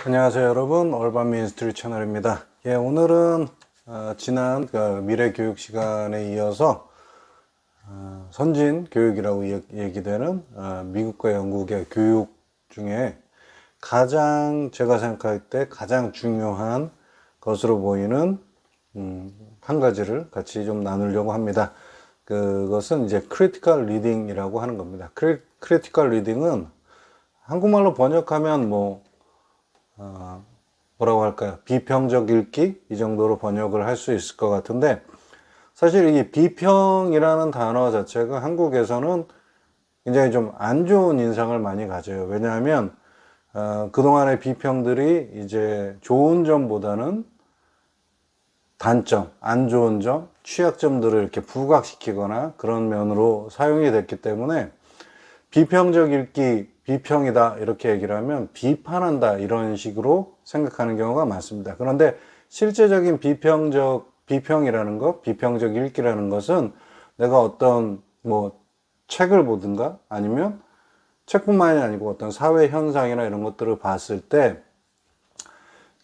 안녕하세요 여러분, 얼반 민스트리 채널입니다. 오늘은 지난 미래 교육 시간에 이어서 선진 교육이라고 얘기되는 미국과 영국의 교육 중에 가장 제가 생각할 때 가장 중요한 것으로 보이는 한 가지를 같이 좀 나누려고 합니다. 그것은 이제 크리티컬 리딩이라고 하는 겁니다. 크리티컬 리딩은 한국말로 번역하면 뭐라고 할까요? 비평적 읽기? 이 정도로 번역을 할 수 있을 것 같은데, 사실 이 비평이라는 단어 자체가 한국에서는 굉장히 좀 안 좋은 인상을 많이 가져요. 왜냐하면 그동안의 비평들이 이제 좋은 점보다는 단점, 안 좋은 점, 취약점들을 이렇게 부각시키거나 그런 면으로 사용이 됐기 때문에 비평적 읽기, 비평이다 이렇게 얘기를 하면 비판한다 이런 식으로 생각하는 경우가 많습니다. 그런데 실제적인 비평이라는 것, 비평적 읽기라는 것은 내가 어떤 책을 보든가 아니면 책뿐만이 아니고 어떤 사회 현상이나 이런 것들을 봤을 때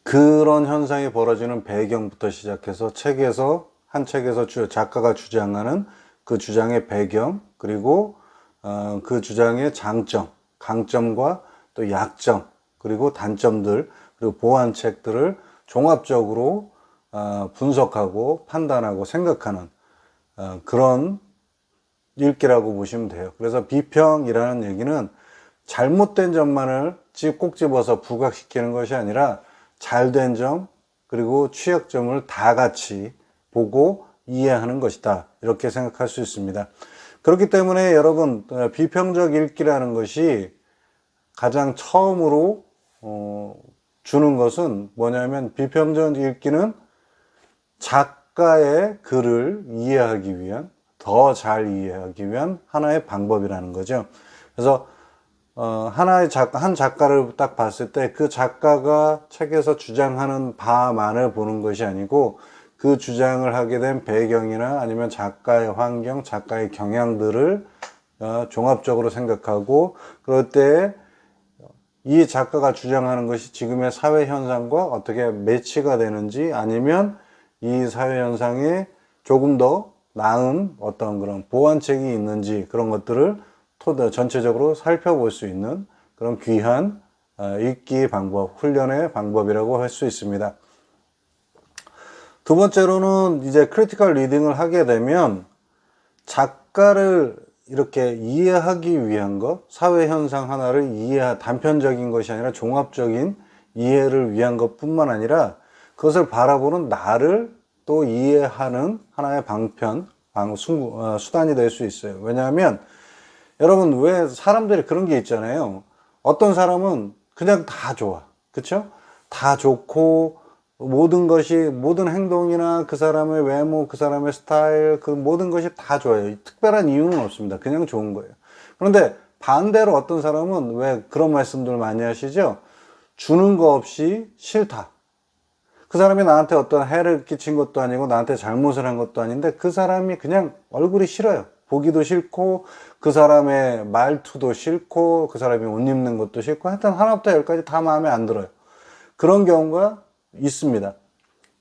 그런 현상이 벌어지는 배경부터 시작해서 한 책에서 작가가 주장하는 그 주장의 배경, 그리고 그 주장의 장점, 강점과 또 약점, 그리고 단점들, 그리고 보완책들을 종합적으로 분석하고 판단하고 생각하는 그런 읽기라고 보시면 돼요. 그래서 비평이라는 얘기는 잘못된 점만을 꼭 집어서 부각시키는 것이 아니라 잘된 점, 그리고 취약점을 다 같이 보고 이해하는 것이다. 이렇게 생각할 수 있습니다. 그렇기 때문에 여러분, 비평적 읽기라는 것이 가장 처음으로 주는 것은 뭐냐면, 비평적 읽기는 작가의 글을 이해하기 위한, 더 잘 이해하기 위한 하나의 방법이라는 거죠. 그래서 한 작가를 딱 봤을 때 그 작가가 책에서 주장하는 바만을 보는 것이 아니고 그 주장을 하게 된 배경이나 아니면 작가의 환경, 작가의 경향들을 종합적으로 생각하고, 그럴 때 이 작가가 주장하는 것이 지금의 사회 현상과 어떻게 매치가 되는지, 아니면 이 사회 현상에 조금 더 나은 어떤 그런 보완책이 있는지, 그런 것들을 전체적으로 살펴볼 수 있는 그런 귀한 읽기 방법, 훈련의 방법이라고 할 수 있습니다. 두 번째로는 이제 크리티컬 리딩을 하게 되면 작가를 이렇게 이해하기 위한 것, 사회 현상 하나를 단편적인 것이 아니라 종합적인 이해를 위한 것뿐만 아니라 그것을 바라보는 나를 또 이해하는 하나의 수단이 될 수 있어요. 왜냐하면 여러분, 왜 사람들이 그런 게 있잖아요. 어떤 사람은 그냥 다 좋아. 그쵸? 다 좋고, 모든 행동이나 그 사람의 외모, 그 사람의 스타일, 그 모든 것이 다 좋아요. 특별한 이유는 없습니다. 그냥 좋은 거예요. 그런데 반대로 어떤 사람은 왜 그런 말씀들 많이 하시죠? 주는 거 없이 싫다. 그 사람이 나한테 어떤 해를 끼친 것도 아니고 나한테 잘못을 한 것도 아닌데 그 사람이 그냥 얼굴이 싫어요. 보기도 싫고, 그 사람의 말투도 싫고, 그 사람이 옷 입는 것도 싫고, 하여튼 하나부터 열까지 다 마음에 안 들어요. 그런 경우가 있습니다.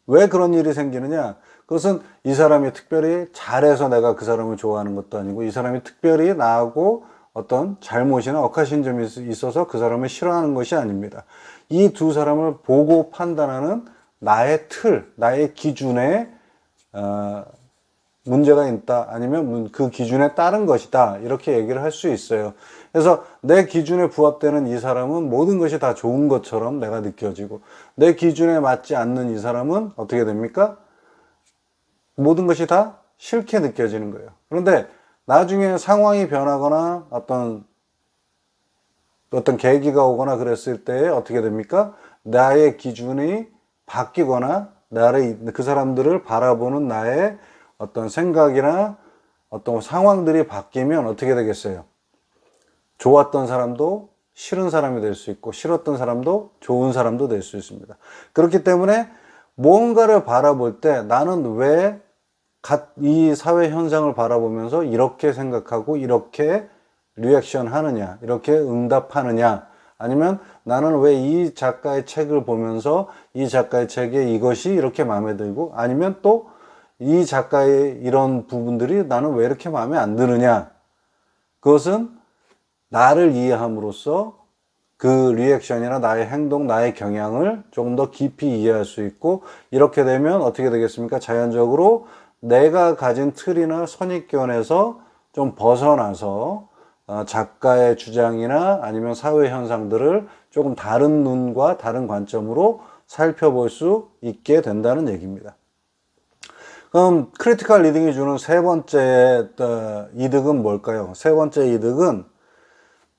왜 그런 일이 생기느냐? 그것은 이 사람이 특별히 잘해서 내가 그 사람을 좋아하는 것도 아니고, 이 사람이 특별히 나하고 어떤 잘못이나 억하신 점이 있어서 그 사람을 싫어하는 것이 아닙니다. 이 두 사람을 보고 판단하는 나의 나의 기준에 문제가 있다, 아니면 그 기준에 따른 것이다, 이렇게 얘기를 할 수 있어요. 그래서 내 기준에 부합되는 이 사람은 모든 것이 다 좋은 것처럼 내가 느껴지고, 내 기준에 맞지 않는 이 사람은 어떻게 됩니까? 모든 것이 다 싫게 느껴지는 거예요. 그런데 나중에 상황이 변하거나 어떤 계기가 오거나 그랬을 때 어떻게 됩니까? 나의 기준이 바뀌거나 그 사람들을 바라보는 나의 어떤 생각이나 어떤 상황들이 바뀌면 어떻게 되겠어요? 좋았던 사람도 싫은 사람이 될 수 있고, 싫었던 사람도 좋은 사람도 될 수 있습니다. 그렇기 때문에 뭔가를 바라볼 때 나는 왜 이 사회 현상을 바라보면서 이렇게 생각하고 이렇게 리액션 하느냐, 이렇게 응답하느냐, 아니면 나는 왜 이 작가의 책을 보면서 이 작가의 책에 이것이 이렇게 마음에 들고, 아니면 또 이 작가의 이런 부분들이 나는 왜 이렇게 마음에 안 드느냐. 그것은 나를 이해함으로써 그 리액션이나 나의 행동, 나의 경향을 조금 더 깊이 이해할 수 있고, 이렇게 되면 어떻게 되겠습니까? 자연적으로 내가 가진 틀이나 선입견에서 좀 벗어나서 작가의 주장이나 아니면 사회 현상들을 조금 다른 눈과 다른 관점으로 살펴볼 수 있게 된다는 얘기입니다. 그럼 크리티컬 리딩이 주는 세 번째 이득은 뭘까요? 세 번째 이득은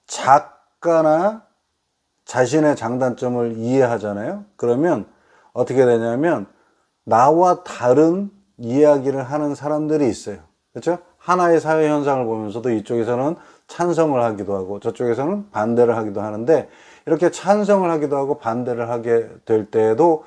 작가나 자신의 장단점을 이해하잖아요. 그러면 어떻게 되냐면 나와 다른 이야기를 하는 사람들이 있어요. 그렇죠? 하나의 사회 현상을 보면서도 이쪽에서는 찬성을 하기도 하고 저쪽에서는 반대를 하기도 하는데, 이렇게 찬성을 하기도 하고 반대를 하게 될 때에도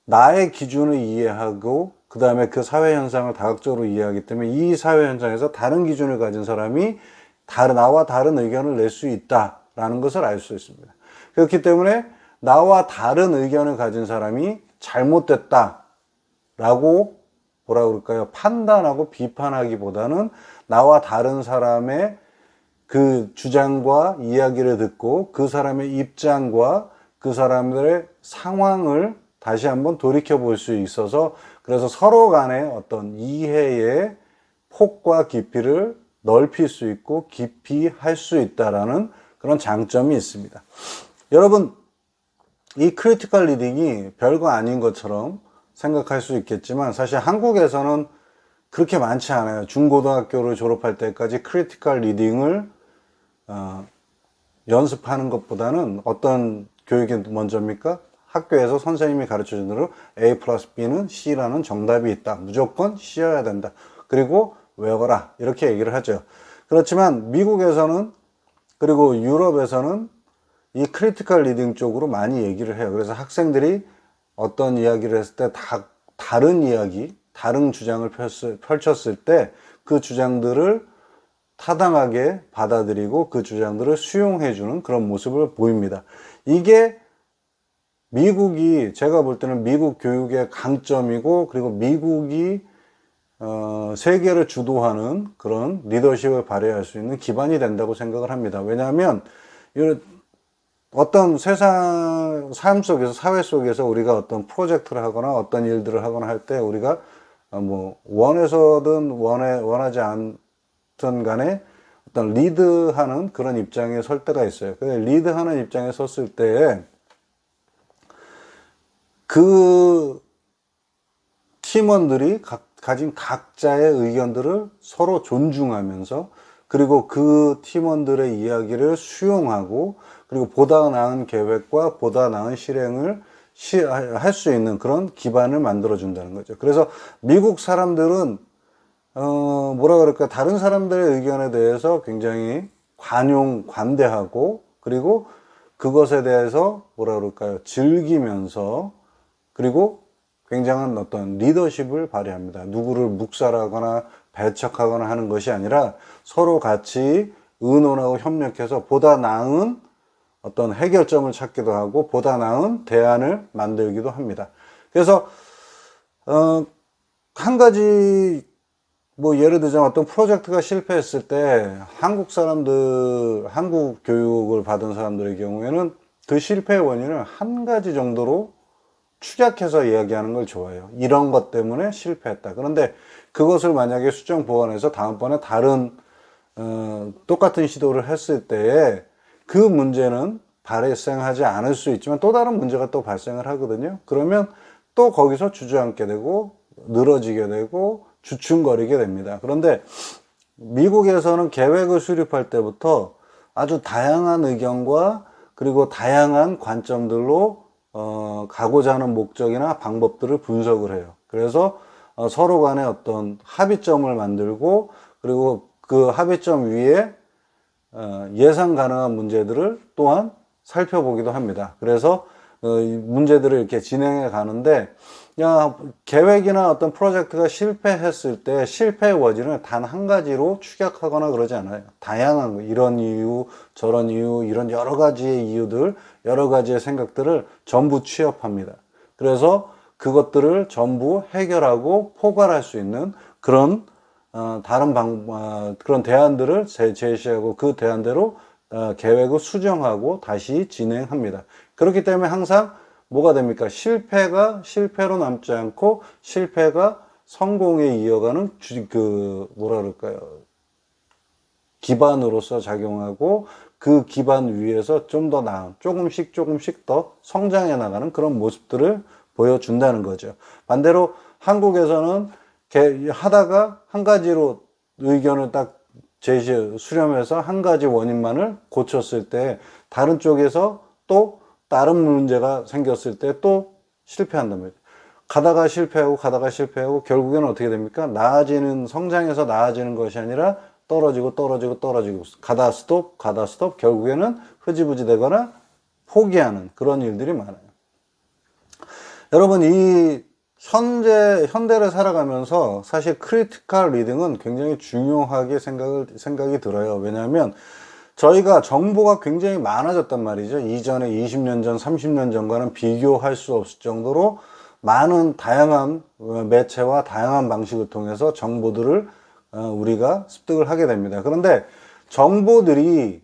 나의 기준을 이해하고 그 다음에 그 사회 현상을 다각적으로 이해하기 때문에 이 사회 현상에서 다른 기준을 가진 사람이 나와 다른 의견을 낼 수 있다라는 것을 알 수 있습니다. 그렇기 때문에 나와 다른 의견을 가진 사람이 잘못됐다라고 뭐라 그럴까요? 판단하고 비판하기보다는 나와 다른 사람의 그 주장과 이야기를 듣고 그 사람의 입장과 그 사람들의 상황을 다시 한번 돌이켜 볼 수 있어서, 그래서 서로 간의 어떤 이해의 폭과 깊이를 넓힐 수 있고 깊이 할 수 있다라는 그런 장점이 있습니다. 여러분, 이 크리티컬 리딩이 별거 아닌 것처럼 생각할 수 있겠지만 사실 한국에서는 그렇게 많지 않아요. 중고등학교를 졸업할 때까지 크리티컬 리딩을 연습하는 것보다는 어떤 교육이 먼저입니까? 학교에서 선생님이 가르쳐준 대로 A 플러스 B는 C라는 정답이 있다. 무조건 C여야 된다. 그리고 외워라. 이렇게 얘기를 하죠. 그렇지만 미국에서는, 그리고 유럽에서는 이 크리티컬 리딩 쪽으로 많이 얘기를 해요. 그래서 학생들이 어떤 이야기를 했을 때 다른 이야기, 다른 주장을 펼쳤을 때 그 주장들을 타당하게 받아들이고 그 주장들을 수용해주는 그런 모습을 보입니다. 이게 미국이, 제가 볼 때는 미국 교육의 강점이고, 그리고 미국이 세계를 주도하는 그런 리더십을 발휘할 수 있는 기반이 된다고 생각을 합니다. 왜냐하면 어떤 삶 속에서, 사회 속에서 우리가 어떤 프로젝트를 하거나 어떤 일들을 하거나 할 때 우리가 원해서든 원하지 않든 간에 어떤 리드하는 그런 입장에 설 때가 있어요. 리드하는 입장에 섰을 때에 그 팀원들이 가진 각자의 의견들을 서로 존중하면서, 그리고 그 팀원들의 이야기를 수용하고, 그리고 보다 나은 계획과 보다 나은 실행을 할 수 있는 그런 기반을 만들어 준다는 거죠. 그래서 미국 사람들은 뭐라 그럴까, 다른 사람들의 의견에 대해서 굉장히 관대하고, 그리고 그것에 대해서 뭐라 그럴까요, 즐기면서, 그리고 굉장한 어떤 리더십을 발휘합니다. 누구를 묵살하거나 배척하거나 하는 것이 아니라 서로 같이 의논하고 협력해서 보다 나은 어떤 해결점을 찾기도 하고 보다 나은 대안을 만들기도 합니다. 그래서 한 가지 예를 들자면 어떤 프로젝트가 실패했을 때 한국 교육을 받은 사람들의 경우에는 그 실패의 원인을 한 가지 정도로 축약해서 이야기하는 걸 좋아해요. 이런 것 때문에 실패했다. 그런데 그것을 만약에 수정 보완해서 다음번에 다른 똑같은 시도를 했을 때에 그 문제는 발생하지 않을 수 있지만 또 다른 문제가 또 발생을 하거든요. 그러면 또 거기서 주저앉게 되고 늘어지게 되고 주춤거리게 됩니다. 그런데 미국에서는 계획을 수립할 때부터 아주 다양한 의견과 그리고 다양한 관점들로 가고자 하는 목적이나 방법들을 분석을 해요. 그래서 서로 간에 어떤 합의점을 만들고, 그리고 그 합의점 위에 예상 가능한 문제들을 또한 살펴보기도 합니다. 그래서 이 문제들을 이렇게 진행해 가는데, 계획이나 어떤 프로젝트가 실패했을 때 실패의 원인을 단 한 가지로 추격하거나 그러지 않아요. 다양한 거, 이런 이유, 저런 이유, 이런 여러 가지의 이유들, 여러 가지의 생각들을 전부 취합합니다. 그래서 그것들을 전부 해결하고 포괄할 수 있는 그런 그런 대안들을 제시하고 그 대안대로 계획을 수정하고 다시 진행합니다. 그렇기 때문에 항상 뭐가 됩니까? 실패가 실패로 남지 않고 실패가 성공에 이어가는 뭐라 그럴까요? 기반으로서 작용하고 그 기반 위에서 좀 더 나은, 조금씩 더 성장해 나가는 그런 모습들을 보여준다는 거죠. 반대로 한국에서는 하다가 한 가지로 의견을 딱 수렴해서 한 가지 원인만을 고쳤을 때 다른 쪽에서 또 다른 문제가 생겼을 때 또 실패한단 말이에요. 가다가 실패하고 결국에는 어떻게 됩니까? 성장해서 나아지는 것이 아니라 떨어지고 가다 스톱 결국에는 흐지부지 되거나 포기하는 그런 일들이 많아요. 여러분, 이 현대를 살아가면서 사실 크리티컬 리딩은 굉장히 중요하게 생각이 들어요. 왜냐하면 저희가 정보가 굉장히 많아졌단 말이죠. 이전에 20년 전, 30년 전과는 비교할 수 없을 정도로 많은 다양한 매체와 다양한 방식을 통해서 정보들을 우리가 습득을 하게 됩니다. 그런데 정보들이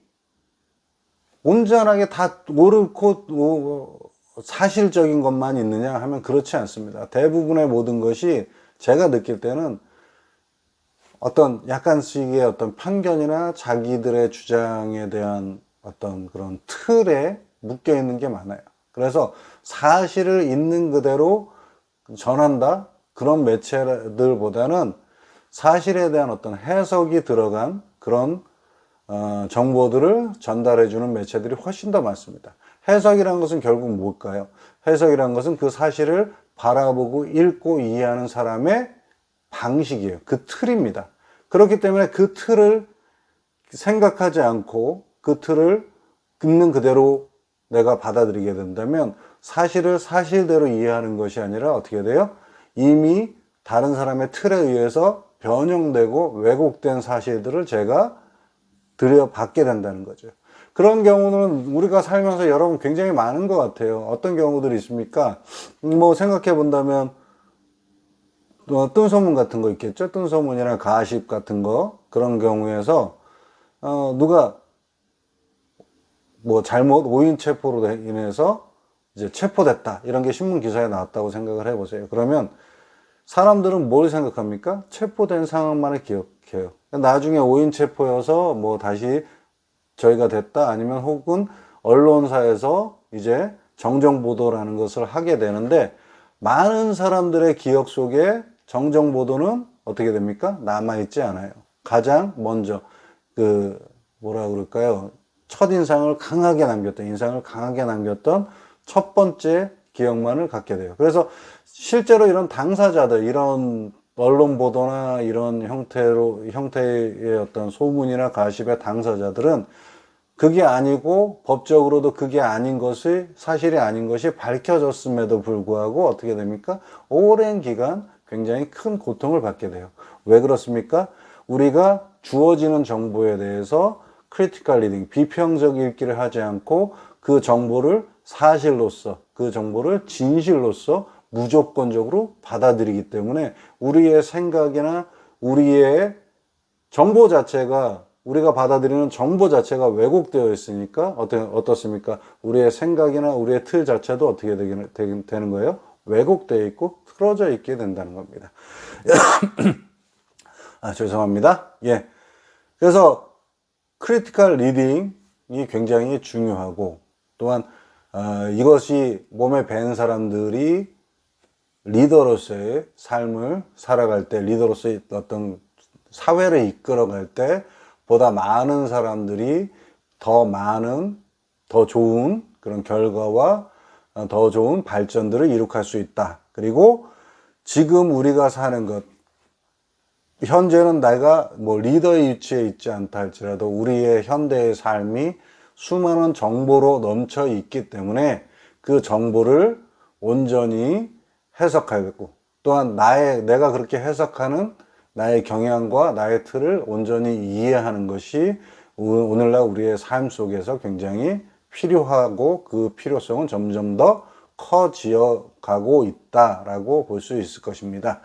온전하게 다 옳고 사실적인 것만 있느냐 하면 그렇지 않습니다. 대부분의 모든 것이 제가 느낄 때는 어떤 약간씩의 어떤 편견이나 자기들의 주장에 대한 어떤 그런 틀에 묶여 있는 게 많아요. 그래서 사실을 있는 그대로 전한다 그런 매체들보다는 사실에 대한 어떤 해석이 들어간 그런 정보들을 전달해 주는 매체들이 훨씬 더 많습니다. 해석이란 것은 결국 뭘까요? 해석이란 것은 그 사실을 바라보고 읽고 이해하는 사람의 방식이에요. 그 틀입니다. 그렇기 때문에 그 틀을 생각하지 않고 그 틀을 있는 그대로 내가 받아들이게 된다면 사실을 사실대로 이해하는 것이 아니라 어떻게 돼요? 이미 다른 사람의 틀에 의해서 변형되고 왜곡된 사실들을 제가 들여받게 된다는 거죠. 그런 경우는 우리가 살면서 여러분 굉장히 많은 것 같아요. 어떤 경우들이 있습니까? 뭐 생각해 본다면 뜬소문 같은 거 있겠죠? 뜬소문이나 가십 같은 거 그런 경우에서 누가 뭐 잘못 오인 체포로 인해서 이제 체포됐다 이런 게 신문 기사에 나왔다고 생각을 해보세요. 그러면 사람들은 뭘 생각합니까? 체포된 상황만을 기억해요. 나중에 오인 체포여서 뭐 다시 저희가 됐다 아니면 혹은 언론사에서 이제 정정 보도라는 것을 하게 되는데 많은 사람들의 기억 속에 정정 보도는 어떻게 됩니까? 남아있지 않아요. 가장 먼저 뭐라 그럴까요? 인상을 강하게 남겼던 첫 번째 기억만을 갖게 돼요. 그래서 실제로 이런 당사자들, 이런 언론 보도나 이런 형태의 어떤 소문이나 가십의 당사자들은 그게 아니고 법적으로도 그게 아닌 것이 사실이 아닌 것이 밝혀졌음에도 불구하고 어떻게 됩니까? 오랜 기간 굉장히 큰 고통을 받게 돼요. 왜 그렇습니까? 우리가 주어지는 정보에 대해서 크리티컬 리딩, 비평적 읽기를 하지 않고 그 정보를 사실로서, 그 정보를 진실로서 무조건적으로 받아들이기 때문에 우리의 생각이나 우리의 정보 자체가 우리가 받아들이는 정보 자체가 왜곡되어 있으니까 어떻습니까? 우리의 생각이나 우리의 틀 자체도 어떻게 되는 거예요? 왜곡되어 있고 틀어져 있게 된다는 겁니다. 죄송합니다. 예. 그래서 크리티컬 리딩이 굉장히 중요하고 또한 이것이 몸에 밴 사람들이 리더로서의 삶을 살아갈 때, 리더로서의 어떤 사회를 이끌어갈 때 보다 많은 사람들이 더 좋은 그런 결과와 더 좋은 발전들을 이룩할 수 있다. 그리고 지금 우리가 사는 것, 현재는 내가 뭐 리더의 위치에 있지 않다 할지라도 우리의 현대의 삶이 수많은 정보로 넘쳐 있기 때문에 그 정보를 온전히 해석하고 또한 내가 그렇게 해석하는 나의 경향과 나의 틀을 온전히 이해하는 것이 오늘날 우리의 삶 속에서 굉장히 필요하고 그 필요성은 점점 더 커지어 가고 있다라고 볼 수 있을 것입니다.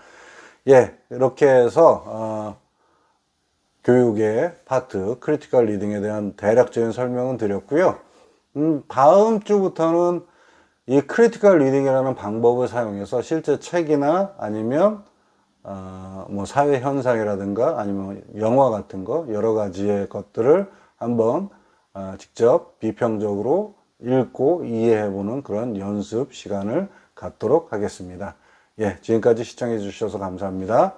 예, 이렇게 해서 교육의 파트 크리티컬 리딩에 대한 대략적인 설명은 드렸고요. 다음 주부터는 이 크리티컬 리딩이라는 방법을 사용해서 실제 책이나 아니면 뭐 사회 현상이라든가 아니면 영화 같은 거 여러 가지의 것들을 한번 직접 비평적으로 읽고 이해해보는 그런 연습 시간을 갖도록 하겠습니다. 예, 지금까지 시청해 주셔서 감사합니다.